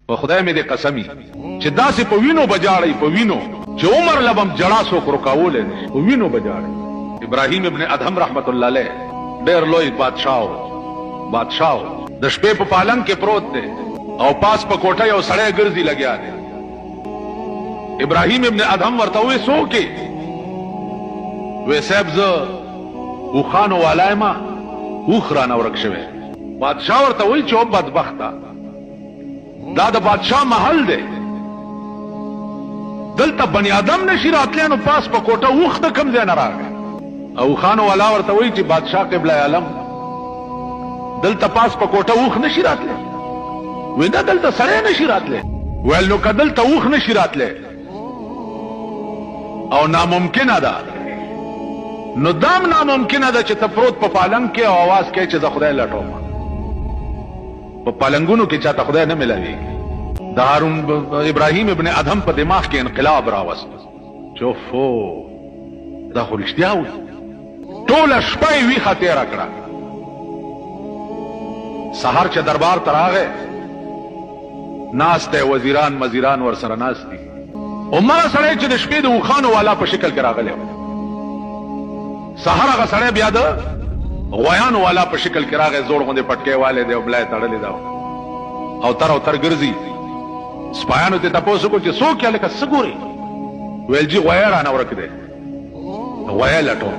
په خدای مې دې قسمی چې داسې په وینو بجاړی په وینو چې عمر لبم جړا څوک رکاولی نشي په وینو بجاړی. ابراهیم ابن ادهم رحمت الله علیه ډېر لوی بادشاه د شپې په پالنګ کې پروت دی او پاس په کوټه یو سړی ګرځي لګیا دی. ابراهیم ابن ادهم ورته وې څوک یې؟ وې صاحب زه اوښانو والا یم، اوښ رانه ورک شوی. بادشاه ورته وایي چې او بدبخته دا د بادشاه محل دی، دلته بني ادم نشي راتلی، نو پاس په کوټه اوښ د کوم ځای نه راغی؟ اوښانو والا ورته وایي چې بادشاه قبله عالم دلته پاس په کوټه اوښ نشي راتلی. وی نه دلته سړی نشي راتلی. ویل نو که دلته اوښ نشي راتلی او ناممکنه ده نو دام ناممکنه ده چې ته پروت په پالنګ کې او आवाज کوي چې زه خدای لټوم. په پالنګونو کې چاته خدای نه ملاویږي. د هارون ابراهیم ابن ادهم په دماغ کې انقلاب راوست. چوفو دا خو رښتیا و. ټوله شپه یې ویښه تېره کړه. سهار چې دربار ته راغی ناست دی، وزیران مزیران ورسره ناست دي. عمره سړی چې د شپې د اوښانو والا په شکل کې راغلی و. سهار هغه سړی بیا د غویانو والا په شکل کې راغی، زوړ غوندې پټکی والی دی او بلا یې تړلې ده او تر ګرځي. سپایانو ته تپوس وکړو چې څوک یې هلکه څه ګورې؟ ویل جي غویی رانه ورک دی، غویی لټوم.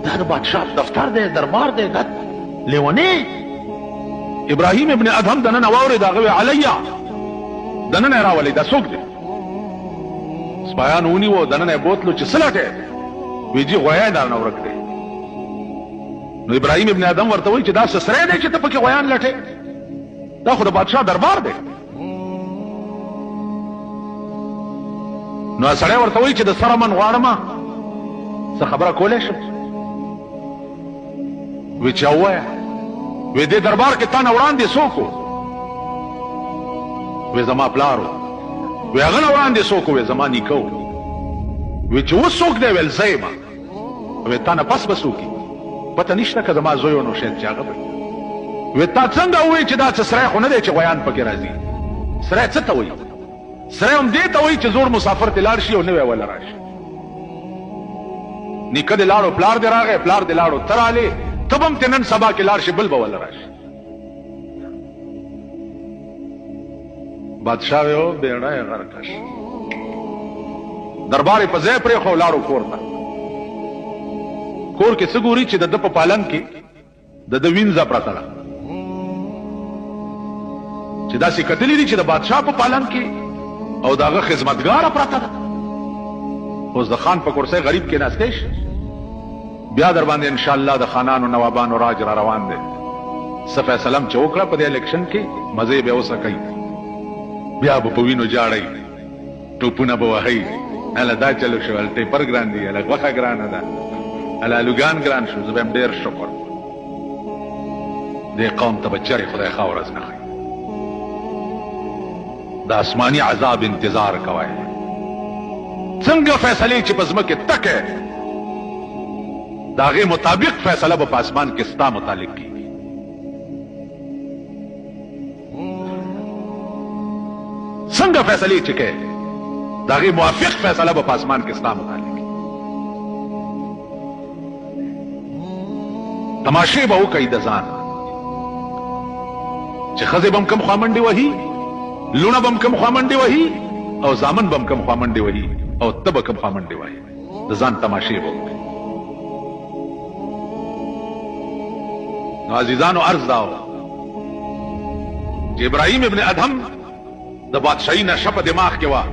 دا د بادشاه دفتر دی، دربار دی، دا لیونی. ابراهیم ابن ادهم دننه واورېد، هغه وی علیا دننه یې راولئ، دا څوک دی؟ سپایانو ونیوه، دننه یې بوتلو چې څه لټې؟ وی جي غویی درنه ورک دی. نو ابراهیم ابن ادم ورته وایي چې دا څه سری دی چې ته پکې غویان لټې؟ دا خو د بادشاه دربار دی. نو سړی ورته وایي چې د سره من غواړمه څه خبره کولی شم؟ وی چې ووایه. وی دې دربار کې تا نه وړاندې څوک و؟ وی زما پلار و. وی هغه نه وړاندې څوک و؟ وی زما نیکه و. وی چې اوس څوک دی؟ ویل زه یم. وی تا نه پس به څوک وي؟ پته نشته که زما زوی و نو شاید چې هغه به. وی تا څنګه ووایي چې دا څه سری خو نه دی چې غویان پکې راځي؟ سری څه ته وایي؟ سری هم دې ته وایي چې زوړ مسافر ته لاړ شي او نوی وله راشي. نیکه دې لاړو، پلار دې راغی، پلار دې لاړو، ته رالې، ته به هم ته نن سبا کې لاړ شي، بل به وله راشي. بادشاه وی او بیړه یې غرقه شي. دربار یې په ځای پرېښو، لاړو کور ته. کور کې څه ګوري چې د ده په پالنګ کې د ده وینځه پرته ده، چې داسې کتلي دي چې د بادشاه په پالنګ کې او د هغه خدمتګاره پرته ده. اوس د خان په کرسۍ غریب کې ناستی شي. بیا در باندې انشاءالله د خانانو نوابانو راج را روان دی. څه فیصله چې وکړه په دې الیکشن کې مزې بیا اوسه کوي. بیا به په وینو جاړئ، ټوپونه به وهئ، هله دا چلو شو، هله ټیپر ګران دي، هله غوښه ګرانه ده، هله الوګان ګران شو. زه به هم ډېر شکر دې قوم ته به چرې خدای ښه ورځ نه ښایي. د آسماني عذاب انتظار کوئ. څنګه فیصلې چې په ځمکې تکې د هغې مطابق فیصله به په اسمان کې ستا متعلق کېږي. څنګه فیصلې چې کوې د هغې موافق فیصله به په اسمان کې ستا متعلق کېږي. تماشې به وکئ د ځان چې ښځې به هم کم خوامنډې وهي، لونه به هم کم خوامنډې وهي او زامن به هم کم خوامنډې وهي او ته به کم خوامنډې وهي. د ځان تماشې به وکئ. نو عزیزانو عرض دا و چې ابراهیم ابن ادهم د بادشاهي نشه په دماغ کې وه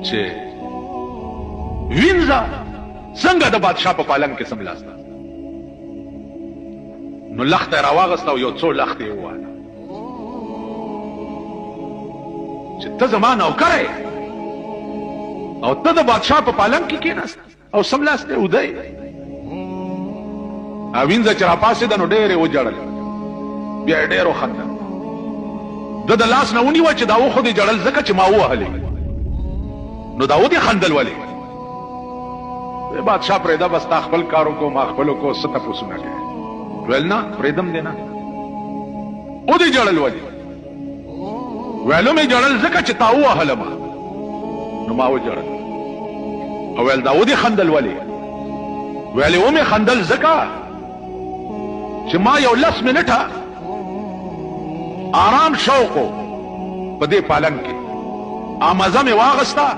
چې وینځه څنګه د بادشاه په پالنګ کې سملاسته. نو لخته یې راواغسته او یو څو لختې یې وواله چې ته زما نوکر یې او ته د بادشاه په پالنګ کې کېناسته او سملاسته اوده یې. وینځه چې راپاسېده نو ډېر یې وجړل، بیا یې ډېر وخندل. ده د لاس نه ونیوه چې دا وخو دې جړل ځکه چې ما ووهلې، نو دا ودې خندل ولې؟ بادشاه پرېږده بس تا خپل کار وکړو، ما خپل وکړو، څه تپوسونه کوې؟ ویل نه پریدم دینا او دی جړل ولی ویلو می جړل زکه چې تا وهله ما نو ما و جړل او ویل دا او دی خندل ولی ویل او می خندل زکه چې ما یو 10 منټه آرام شوقو په دې پالن کې امازه می واغستا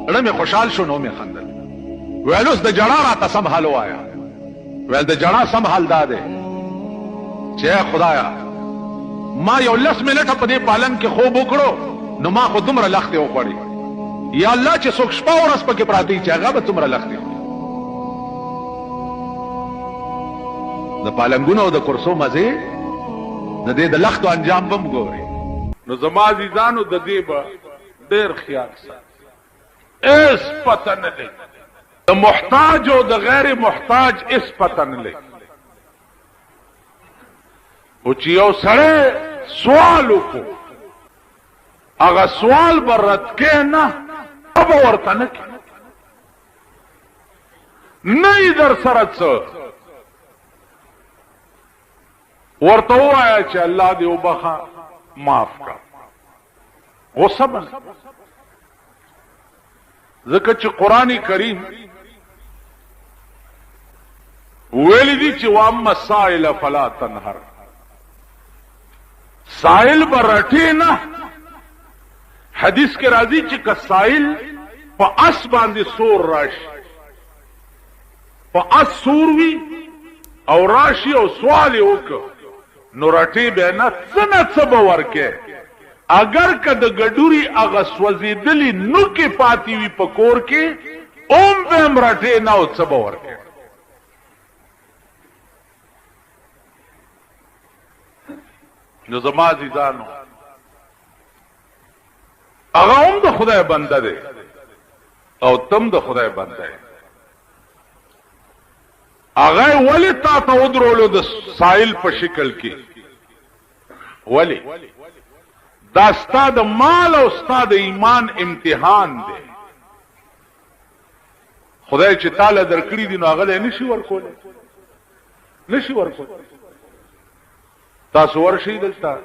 اړه می خوشحال شو نو می خندل ویل اوس د جړا راته سم حال وایا ویل د جړا سم حال دا دی چې خدایا ما یو 10 منټه په دې پالن کې خوب وکړو نو ما خو دومره لختې وخوړې یا الله چې څوک شپه ورځ پکې پراتی چې هغه به څومره لختې وخوري د پالنګونو او د کرسو مزه د دې د لختو انجام بم ګوري نو زما عزیزانو د دې به ډېر خیال ساتئ اس پته نه لګي د محتاج او د غیر محتاج اس پته نه لګي او چې یو سره سوال وکړو هغه سوال به رد کې نه به ورته نه کې نه یې در سره څه ورته ووایه چې الله دې وبخه معاف کړه غصه به ځکه چې قرآن کریم ویلی دي چې واما السائل فلا تنهر سائل برټی نه حدیث کې راځي چې که سائل په اس باندې سور راشي په اس سور وي او راشي او سوال وکړي نو رټی به نه څه به ورکه اگر که د ګډوري هغه سوځېدلي نوکې پاتې وي په کور کې اوم به هم رټی نه او څه به ورکه نو زما عزیزانو هغه هم د خدای بنده دی او تم د خدای بنده دی هغه ولی تا ته ودرولو د سائل په شکل کې ولی دا ستا د مال او ستا د ایمان امتحان دی خدای چې تعالی درکړي دي نو هغه نشي ورکولی نشي ورکولی تاسو ورشي دلته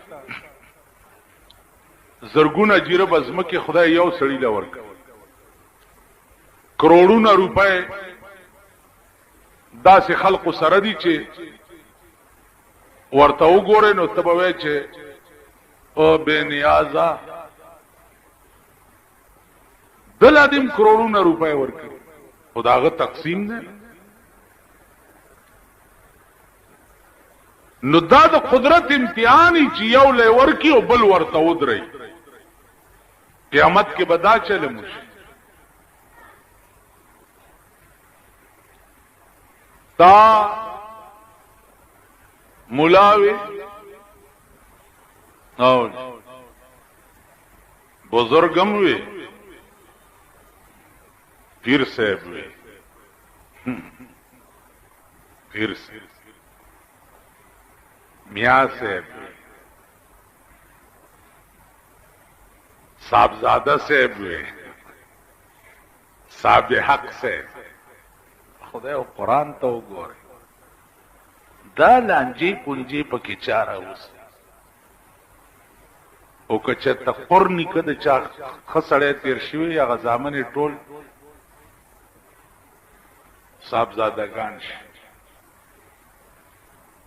زرګونه جیره بزمکه خدای یو سړی لا ورک کروڑونه روپے داسې خلق سره دي چې ورته وګورئ نو ته به وایې چې او بے نیازه دل ادم کروڑونه روپے ورکړي خو د هغه تقسیم نه نو دا د قدرت امتحانی چې یو له ورکی او بل ورته ودري قیامت کې بدا چله مشي تا ملاوی او بزرگم وی پیر صاحب وی پیر صاحب میاں صاحب صاحبزادہ صاحب ہوئے صاحب حق صاحب خدای او قرآن ته وګوره دا لانجی پونجی پکې چاره اوس او کچه ته قرنی کده چا خسړې تیر شوی یا غزامن ټول صاحبزادگان شي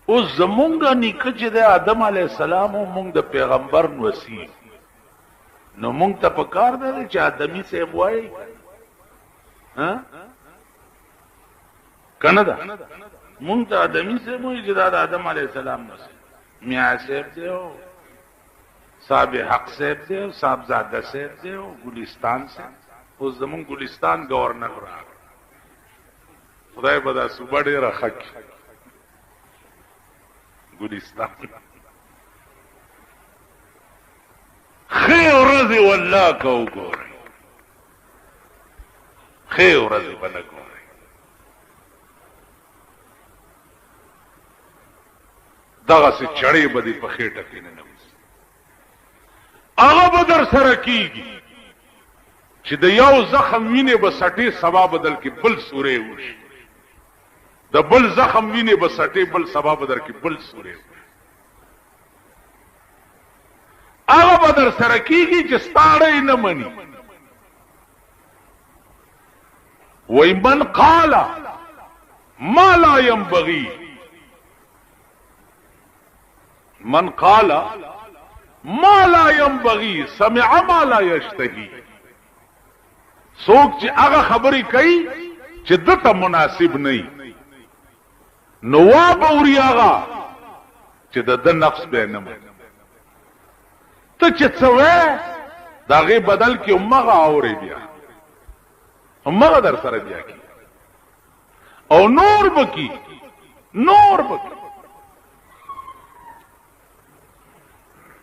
او زمونږه نیکه چې د آدم علی السلام او مونږ د پیغمبر وصی نو مونږ ته پکار دی چې آدمی سے وای ها کنه دا مونږ ته آدمی سے وای چې د آدم علی السلام وصی میاں صاحب دی او صاحب حق صاحب دی او صاحبزاده صاحب دی او ګلستان سے او زمون ګلستان گورنر راغ خدای بدا صوبه ډیره حق ګلستان خیر ورځي والله کو ګوري خیر ورځي بل ګوري دغه سي چړې بدی په خېټه کې نه نوځي هغه بدر سره کیږي چې د یو زخم وینې به سټې سبا بدل کې بل سورې وشي د بل زخم ویني به سټې بل سبا به در کې بل سورې هغه به در سره کېږي چې ستاړی نه مني. وی من قال ما لا ينبغي من قال ما لا ينبغي سمع ما لا يشتهي. څوک چې هغه خبرې کوي چې دته مناسب نه نو وابوري هغه چې د نفس به نه مني. ته چې څه وې د هغې بدل کې همغه اورې بیا همغه در سره بیا کی او نور بکی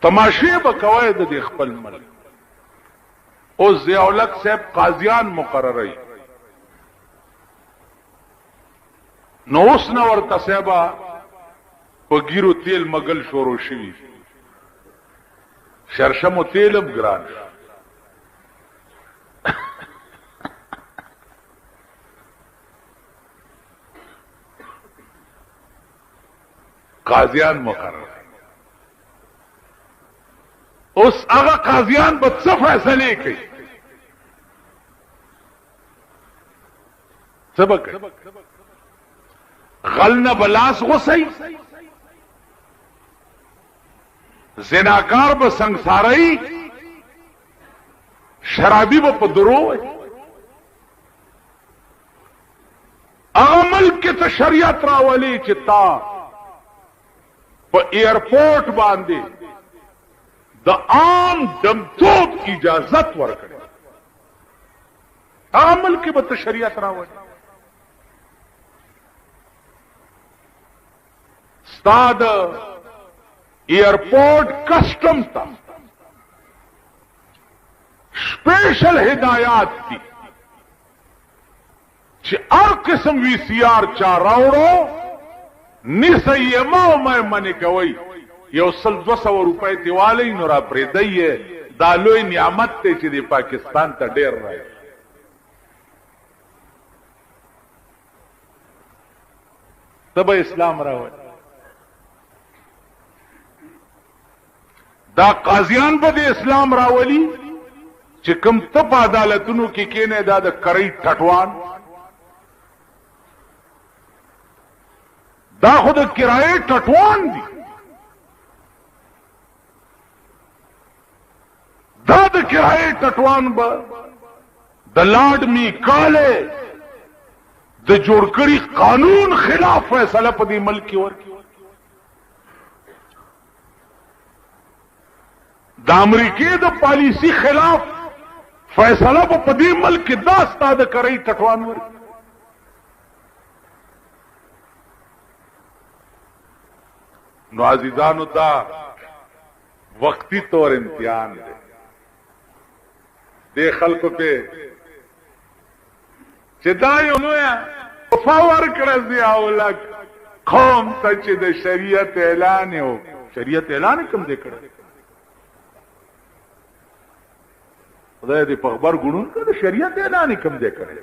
تماشې به کوی د دې خپل ملک. اوس ضیاءالحق صاحب قاضیان مقرروي نو اوس نه ورته صاحبه په ګیرو تیل مګل شروع شوي شرشمو تیلم ګران شو. قاضیان مقرر اوس هغه قاضیان به څه فیصلې کوي څه به کوي غل نه به لاس غوڅوي زناکار به سنگساروي شرابي به په درو وي. هغه ملک کې ته شریعت راولي چې تا په ایرپورټ باندې د عام دمتوب اجازت ورکړي هغه ملک کې به ته شریعت راولي. ستا د ایرپورٹ کسٹم تا स्पेशल हिदायत थी कि हर किस्म वीसीआर चा रावड़ो निसयमा मैं मने कवई यो सल 200 रुपए तिवाले नोरा प्रेदये दालोई नियामत ते ची दे पाकिस्तान ता डेर रहे तब इस्लाम रावड़ دا قاضیان به د اسلام راولي چې کوم تپ عدالتونو کې کېنه دا د کړی ټټوان دا خود کرایه ټټوان دي دا د کرایه ټټوان به د لارډ میکاله د جوړ کړي قانون خلاف فیصله په دې ملک کې ورکړي. د امریکې د پالیسی خلاف فیصله په دې ملک کې دا ستا د کرۍ ټټوان ورکړي. نو عزیزانو دا وقتی طور امتحان دی دې خلکو په چې دا یو نویا فاور کړه ضیاءالحق قوم ته چې د شریعت اعلان یو شریعت اعلان کوم دې کړه خدای دې په خبر ګڼون کړه شریعت اعلان کوم دې کړه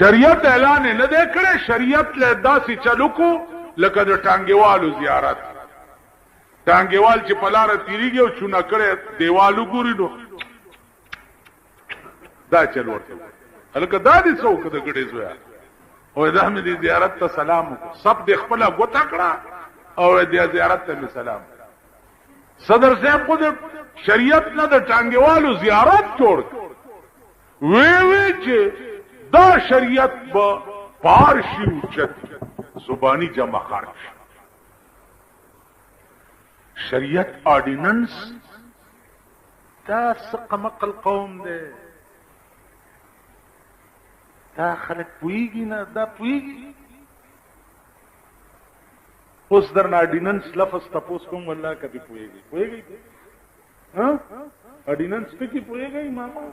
شریعت اعلان نه دې کړه شریعت له داسې چلو کو لکه د ټانګېوالو زیارت ټانګېوال چې په لاره تیریږي او چونه کړي دیوالو ګوري نو دا چل ورته هلکه دا دې څوک د ګډې زویا او دا مې دې زیارت ته سلام وکړ سب دې خپل غوته کړه او دې زیارت ته سلام صدر صاحب خو شریعت نه د ټانګېوالو زیارت جوړ وی چې دا شریعت به پارشي اوچت زبانی جمع خارج شریعت آرڈیننس دا سقمقل قوم دے دا خلق پوئیگی نا دا پوئیگی اس درن آرڈیننس لفظ تپوس کم واللہ کبھی پوئیگی پوئیگی ہاں آرڈیننس پہ کی پوئیگی ماما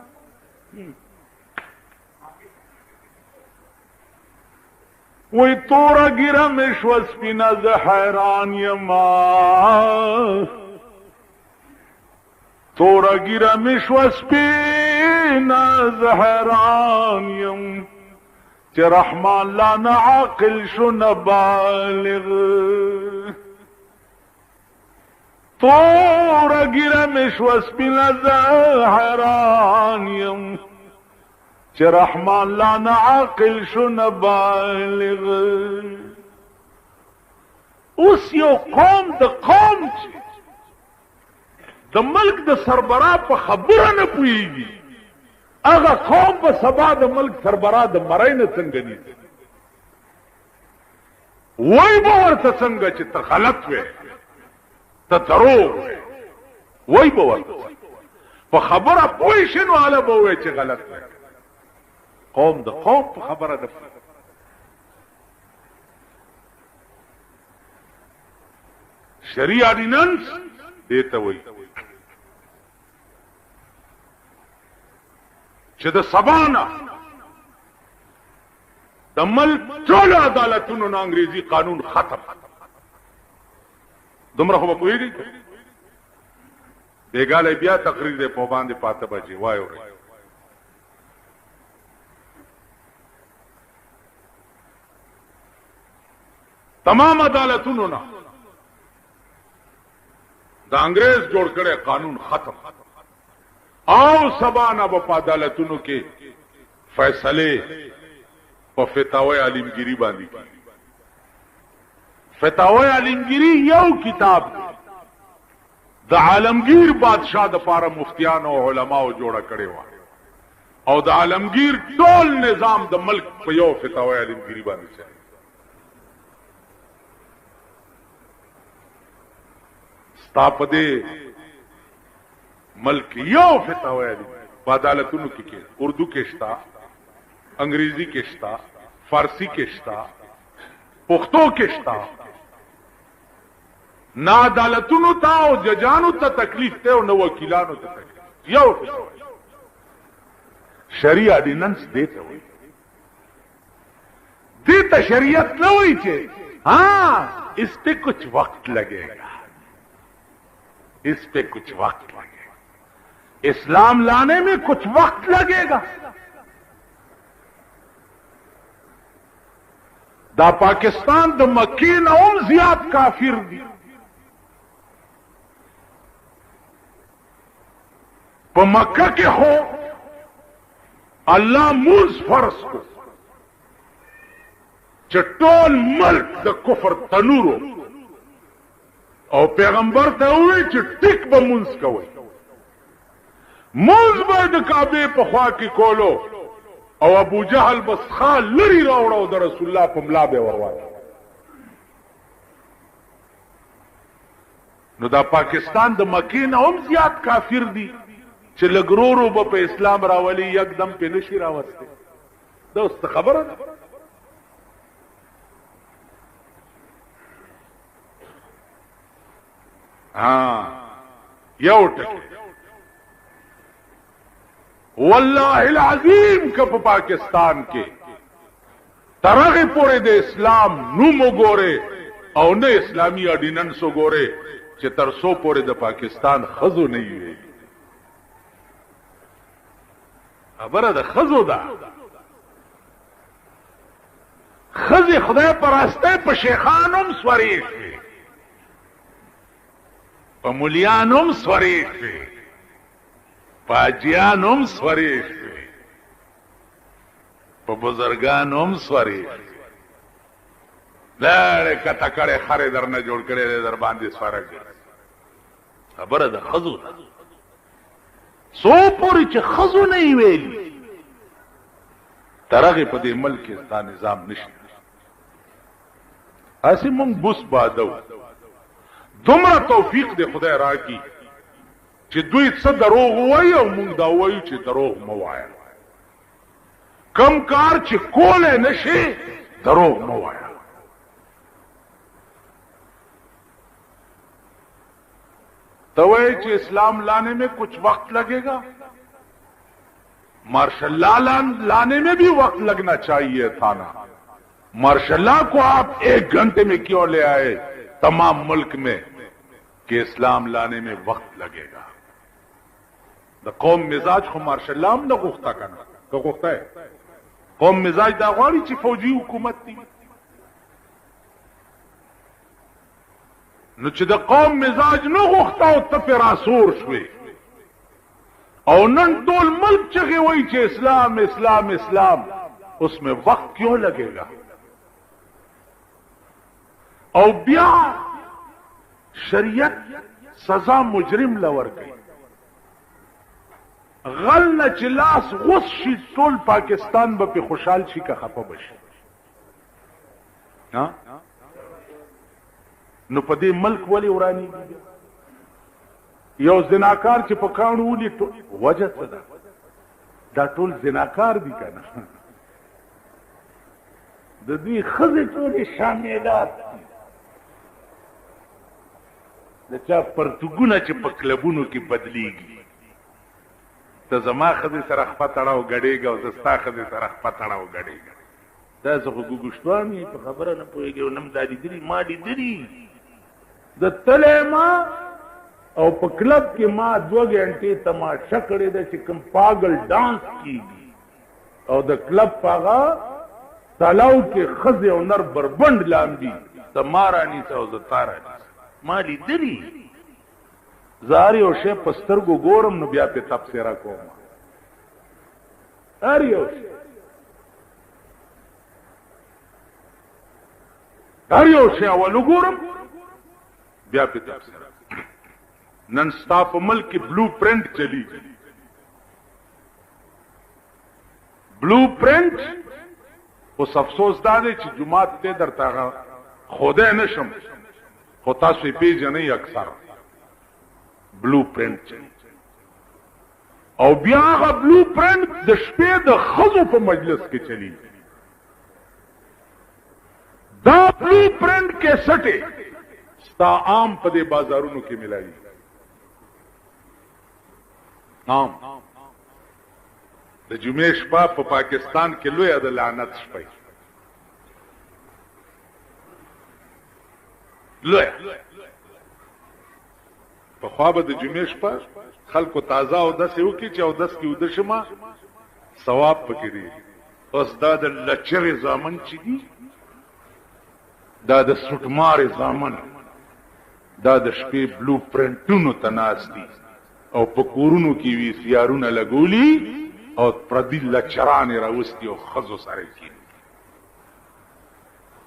وی تورا گیرا مشو سپینا ز حیران یما تورا گیرا مشو سپینا ز حیران یم چې رحمان لا نه عاقل شو نه بالغ توره ګیره مې شوه سپینه زه حیران یم چې رحمان لا نه عاقل شو نه بالغ اوس یو قوم د قوم چې د ملک د سربراه په خبره نه پوهېږي هغه قوم په سبا د ملک سربراه د مرۍ نه څنګه نیسي وای به ورته څنګه چې ته غلط وې ته دروغ وې وای به ورته په خبره پوه شي نو هله به ووایې چې غلط وې قوم د قوم په خبره نه شرعي آرډیننس دې ته وایي چې د سبا نه د ملک ټولو عدالتونو نه انګریزي قانون ختم دومره خو به پوهېږئ بېګالی بیا تقریر دی په باندې پاته بجې وای اورئ تمام عدالتونو نه د انګریز جوړ کړی قانون ختم او سبا نه په عدالتونو کې فیصلې په فتاوی عالمگیری باندې کیږي فتاوی عالمگیری یو کتاب د عالمگیر بادشاہ د پاره مفتیان او علماو جوړه کړي و او د عالمگیر ټول نظام د ملک په یو فتاوی عالمگیری باندې چلی ستا په دې ملک یو فتاوی عالمگیری په عدالتونو کې اردو کې شتا انګریزي کې شتا فارسی کې شتا پښتو کې شتا نا عدالتونو ته او ججانو ته تکلیف ته او نو وکیلانو ته تکلیف یو شریعه آرډیننس دیته وي دیتا شریعت نہ ہوئی چھے ہاں اس پہ کچھ وقت لگے گا اس پہ کچھ وقت لگے گا اسلام لانے میں کچھ وقت لگے گا دا پاکستان دا مکین اوم زیاد کافر دی پا مکہ کے ہو اللہ موز فرض کو چٹول ملک دا کفر تنورو او پیغمبر ته وی چې ټیک به مونږ کوي مونږ به د کعبه په خوا کې کولو او ابو جهل بس خال لري راوړو د رسول الله په ملا به ورواړو نو دا پاکستان د مکې نه هم زیات کافر دي چې لګرورو به په اسلام راولي یکدم په نشي راوسته دا اوس خبره ده ہاں یو ٹکی واللہ العظیم کپ پاکستان کے ترغی پورے دے اسلام نومو گورے او نے اسلامی آرڈیننسو گورے چه ترسو پورے دے پاکستان خزو نہیں ہوئے خبر دا خزو دا خزی خدای پراستے پا شیخانم سوریش ہوئے پا ملیانم سوریش ہوئے پا اجیانم سوریش ہوئے پا بزرگانم سوریش ہوئے لڑے کتا کڑے خرے در نہ جوڑ کرے در باندی سوارک دے خبر دا خزو دا سو پوری چه خزو نہیں ویلی ترغی پا دی ملک دا نظام نشن ایسی منگ بس بادو دومره توفیق دی خدای راکی چې دوی څه دروغ وایي او موږ دا وایو چې دروغ مه وایه کم کار چې کولی نشي دروغ مه وایه تو وایي چې اسلام لانے میں کچھ وقت لگے گا مارشل لا لانے میں بھی وقت لگنا چاہیے تھا نا مارشل لا کو آپ 1 گھنٹے میں کیوں لے آئے تمام ملک میں کہ اسلام لانے میں وقت لگے گا دا قوم مزاج کو مارشل اللہ ہم نہ گفتہ کرنا تو گفتہ ہے قوم مزاج دا غواړي چې فوجي حکومت دی. نو چې د قوم مزاج نه غوښته او ته پې راسور شوې او نن ټول ملک چغې وایي چې اسلام اسلام اسلام، اس میں وقت کیوں لگے گا؟ او بیا شریعت سزا مجرم لور گئی. غل نه چې لاس غوس شي ټول پاکستان به په خوشحال شي که خفه بشي. نو په دې ملک ولې ورانی یو زناکار چې په کاڼو ولي وجه څه ده؟ دا ټول زناکار دي که نه؟ د دوی ښځې ټولې شاملات دي. د چا پرتګونه چې په کلبونو کې بدلیږي. ته زما ښځې سره خپه تړاو ګډېږه او زه ستا ښځې سره خپه تړاو ګډېږه. دا زه خو ګوګشتوان یې په خبره نه پوهېږي او نه م دا لیدلي ما لیدلي. د تلی ما او په کلب کې ما 2 غنټې تماشه کړې ده چې کوم پاگل ډانس کیږي او د کلب په هغه تلاو کې ښځې او نر بربنډ لامبي. ته ما رانیسه او زه تا رانیسه. ما لیدلي. زه هر یو شی په سترګو ګورم نو بیا پې تبصره کوم. هر یو شی اول وګورم بیا پې تبصره. نن ستا په ملک کې بلو پرنټ چلیږي. بلو پرنټ اوس افسوس دا دی چې جماعت ته درته ښودی نه شم خو تاسو یې پېژنئ اکثر. بلو پرنټ چلیږي او بیا هغه بلو پرنټ د شپې د ښځو په مجلس کې چلیږي. دا بلو پرنټ کیسټې ستا عام په دې بازارونو کې ملایي. عام د جمعې شپه په پاکستان کې لویه د لعنت شپه لویه. پخوا به د جمعې شپه خلکو تازه اودس وکړي چې اودس کې اوده شمه ثواب پکې دی. اوس دا د لچرې زامن چې دي، دا د سوټمارې زامن، دا د شپې بلو پرنټونو ته ناست دي او په کورونو کې وي سیارونه لګولي او پردي لچرانې راوستي او ښځو سره کېني.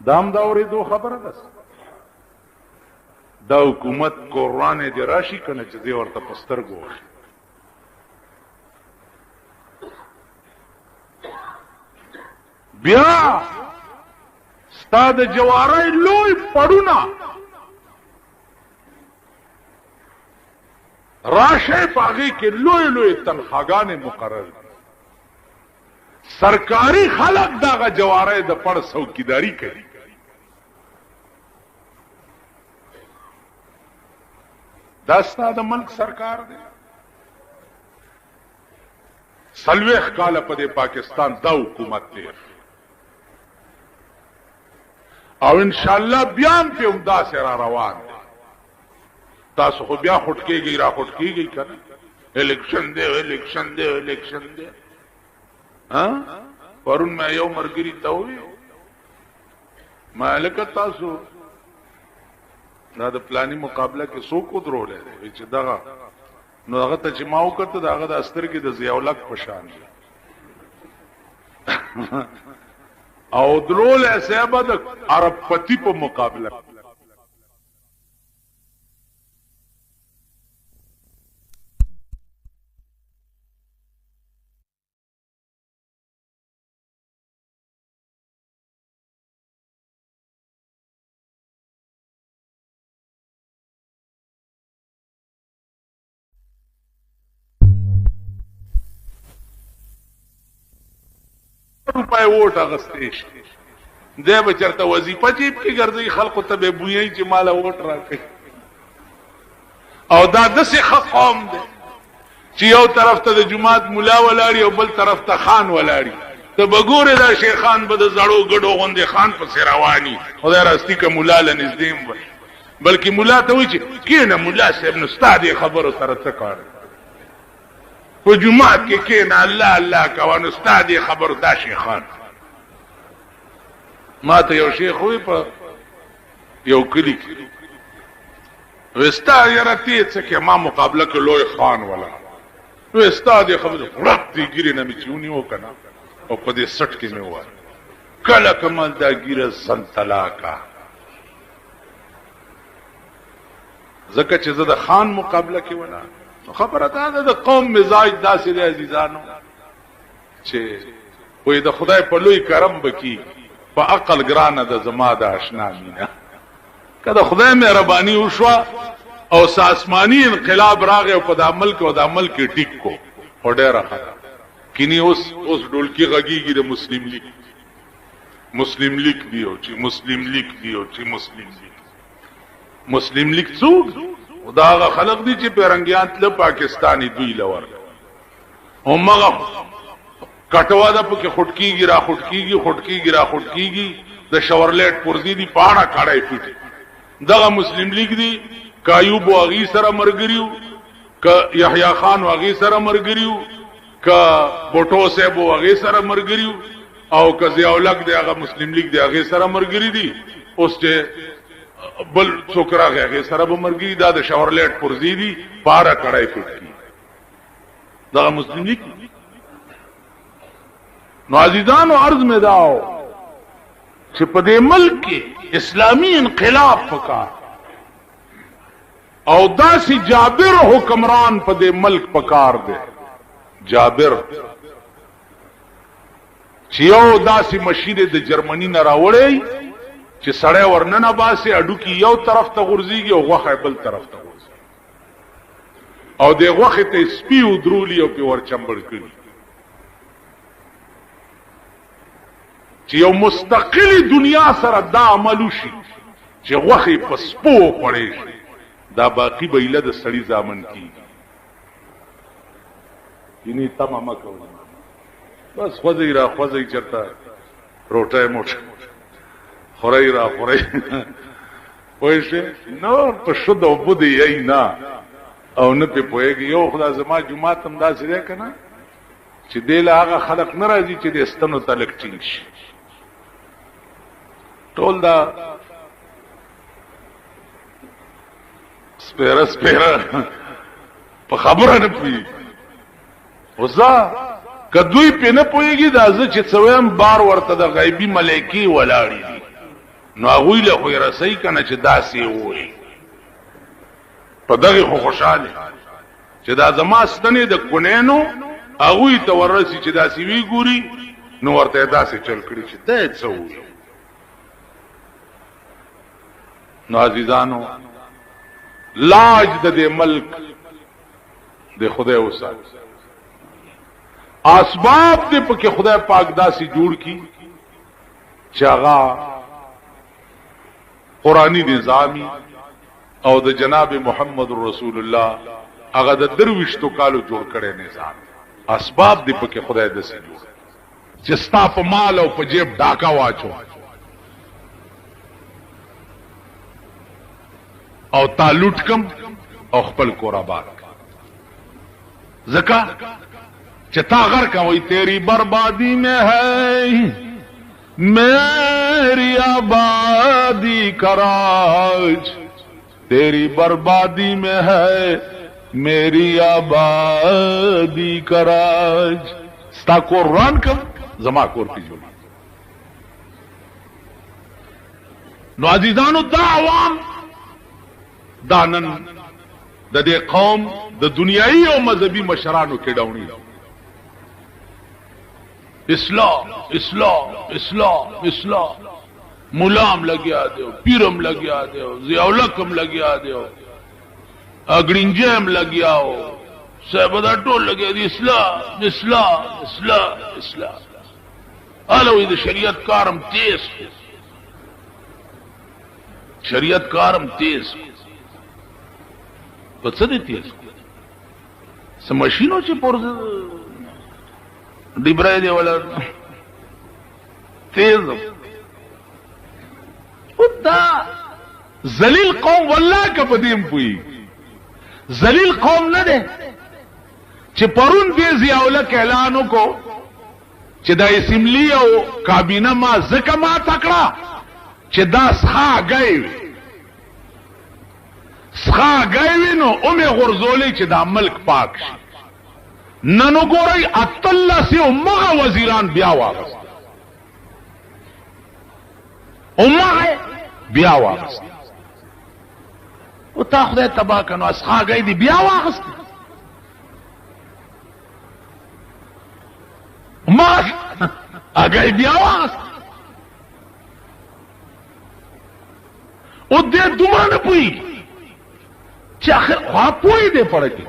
دا هم د اورېدو خبره ده. دا حکومت قرآن دې راشي که نه چې زه ورته په سترګو وښي. بیا ستا د جوارۍ لوی پړونه راشه په هغې کې لوی لوی تنخواګانې مقرر دي. سرکاري خلک دغه جوارۍ د پړ څوکیداري کوي. دا ستا د ملک سرکار دی. 40 کاله په دې پاکستان دا حکومت دی او انشاءالله بیا هم پې همداسې را روان دی. تاسو خو بیا خوټ کېږئ را خوټ کېږئ که نه. الیکشن دی الیکشن دی الیکشن دی. پرون مې یو ملګري ته وویل ما لکه تاسو دا د پلاني مقابله کې څوک ودرولی دی چې دغه نو هغه ته چې ما وکته د هغه د سترګې د ضیاءالحق په شان دی او درولی صاحبه د عرب پتی په مقابله. روپای ووټ اغستې شي دی به چېرته وظیفه جیب کې ګرځئ خلقو ته به بویئ چې ماله ووټ راکوي. او دا داسې ښه قوم دی چې یو طرف ته د جومات ملا ولاړي او بل طرف ته خان ولاړي. ته به ګورې دا شیخان به د زړو ګډو غوندې خان پسې رواني. خدای راستي که ملا له نږدې م بلکې ملا ته وایي چې کښېنه ملا صاحب نو ستا دې خبرو سره څه کار په جماعت کې کېنه الله الله کوه نو ستا دې خبرو دا شیخان ما ته یو شیخ وی په یو کلی وستا یرتی څه کې ما مقابله کې لوی خان ولا وستا دې خبره رات دې ګیره نه میچونی وکنه او په دې سټ کې مې وای کله کمال دا ګیره سنتلا کا زکه چې زه د خان مقابله کې ولا خبره ده د قوم مزاج داسې دی عزیزانو چې وې د خدای په لوی کرم بکی په عقل ګرانه د زما د آشنا مینا کله خدای مهرباني وشوا او ساسمانی انقلاب راغی او په د عمل کې ټیک کو هډه راځه کینی اوس ډولکی غږیږي د مسلم لیگ دیو چې مسلم لیگ څوک دا خلق دي چې پیرنګیان تل پاکستانی دوی لور همغه کټوا ده په کې خټکیږي را خټکیږي د شاورلیټ پرزي دي پاڼه کاړای پیټي دغه مسلم لیگ دي کایوب واغي سره مرګریو ک یحیی خان واغي سره مرګریو ک بوټو صاحب واغي سره مرګریو او ک ضیاءالحق دی هغه مسلم لیگ دی هغه سره مرګری دي اوس چې بل څوکرا هغه سره به مرګری دا د شاورلیټ پرزي دي پاړه کاړای پیټي دغه مسلم لیگ نو عزیزانو عرض میں داو چې په دې ملک کې اسلامی انقلاب پکار او داسې جابر حکمران په دې ملک پکار دی جابر چې یو داسې مشیر د جرمنی نه راوړی چې سړی ورننه باسي اډو کې یو طرف ته غورځيږي او غوخه بل طرف ته غورځي او د غوخه ته سپي ودرولي او په ورچمبړ کړي چې یو مستقلی دنیا سره دا عملو شي چې غوخه په سپو پړې شي دا باقی بیله د سړی ځامن کیږي یني تمام کوي بس خوځي را خوځي چرته روټه موټه خورای را خورای وایشه نو په شود او بده یې نه او نه په پوهیږي یو خدای زما جمعه تم دا سره کنه چې دله هغه خلق ناراضي چې د استنو تعلق ټینګ شي ټول دا سپیره په خبره نه پوي وزا کدوې په نه پويږي دا چې څویم بار ورته د غیبی ملائکی ولاړی دي نو هغه له خو رسۍ کنه چې داسې وي په دغه خو خوشاله چې دا زما ستنې د کونینو هغه ته ورسي چې داسې وی ګوري نو ورته داسې چل کړی چې ته څه وي نو عزیزانو لاج د دې ملک د خدای اوسات اسباب دې په خدای پاک داسې جوړ کی چې هغه قرآنی نظامی او د جناب محمد رسول الله هغه د درويشتو کالو جوړ کړي نظام اسباب دې په خدای داسې جوړ چې ستا په مال او په جیب ډاکا واچو او تا لوټ کم او خپل کور آباد زکا چې تا غر کا وای تیری بربادی میں ہے میری آبادی کا راج تیری بربادی میں ہے میری آبادی کا راج ستا کور ران کم زما کور کی جوړ نو عزیزانو دا عوام دانن د دې قوم د دنیایي او مذهبي مشرانو کې ډاونی اسلام اسلام اسلام اسلام ملام لګیا دی پیرم لګیا دی ضیاءالحق لګیا دی اګرینجم لګیاو صاحب دا ټول لګیا دی اسلام اسلام اسلام اسلام الوی د شریعت کارم تیز شریعت کارم تیز پڅ دې تیز سمشینو چې پور ډیبرای دی ولا تیز خدا ذلیل قوم والله کپدیم پوي ذلیل قوم نه ده چې پرون دې ضیاءالحق اعلان وکړو چې دا اسمبلی او کابینه ما ځکه ما تکړه چې دا سخاګی وي نو اومې غورځولې چې دا ملک پاک شي. نن وګورئ 18 مغه وزیران بیا واغست، امغه بیا واغست، او تا خدای تبا کنو اسخاګی دی بیا واغست. ما اگای بیا واغست. او دې دومره نه پوهېږي چې آخر خوا پوهې دی پړه کې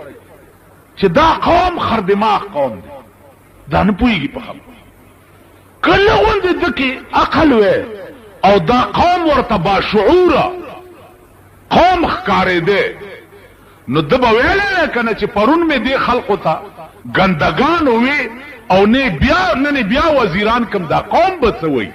چې دا قوم خردماغ قوم دی، دا نه پوهېږي په خبره. کله غوندې ده کې عقل وی او دا قوم ورته باشعوره قوم ښکارېده نو ده به ویلی که نه چې پرون مې دې خلقو ته ګندګان وي او نه بیا وزیران کم دا قوم به څه وایي.